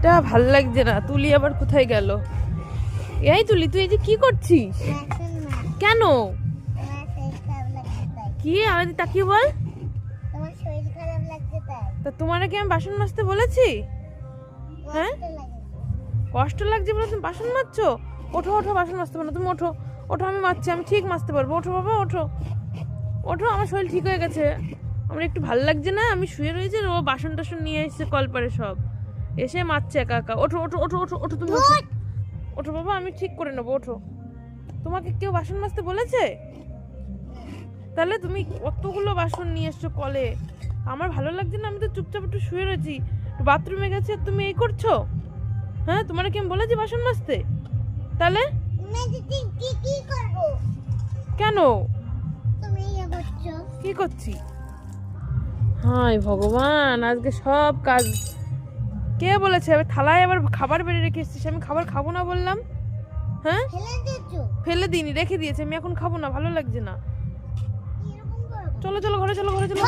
এটা ভাল লাগছে না। তুলি আবার কোথায় গেল? এই তুলি, তুই এই যে কি করছিস? কেন? কি আমাদের তাকিয়ে বল। তা তোমার কি আমি বাসন মাজতে বলেছি? হ্যাঁ, কষ্ট লাগছে বলে তুমি বাসন মাজছো? ওঠো ওঠো, বাসন মাজতে পারো না তুমি, ওঠো ওঠো, আমি মাজছি, আমি ঠিক মাজতে পারবো। ওঠো বাবা, ওঠো ওঠো, আমার শরীর ঠিক হয়ে গেছে। আমার একটু ভালো লাগছে না, আমি শুয়ে রয়েছি, ও বাসন টাসন নিয়ে এসেছে কলপারে সব, এসে মারছে একা একা। ওঠো ওঠো ওঠো ওঠো ওঠো, তুমি ওঠো ওঠো বাবা, আমি ঠিক করে নেবো, ওঠো। তোমাকে কেউ বাসন মাজতে বলেছে? তাহলে তুমি কতগুলো বাসন নিয়ে এসছো কলে, আমার ভালো লাগছে না, আমি তো চুপচাপ একটু শুয়ে রয়েছি, বাথরুমে গেছি আর তুমি এই করছো? হ্যাঁ, তোমার কি আমি বলেছি বাসন মাজতে? তাহলে কেন কি করছি? হায় ভগবান, আজকে সব কাজ কে বলেছে? আমি থালায় আবার খাবার বেড়ে রেখে এসেছিস, আমি খাবার খাবো না বললাম? হ্যাঁ, ফেলে দিইনি, রেখে দিয়েছে, আমি এখন খাবো না, ভালো লাগছে না। চলো চলো ঘরে, চলো ঘরে, চলো।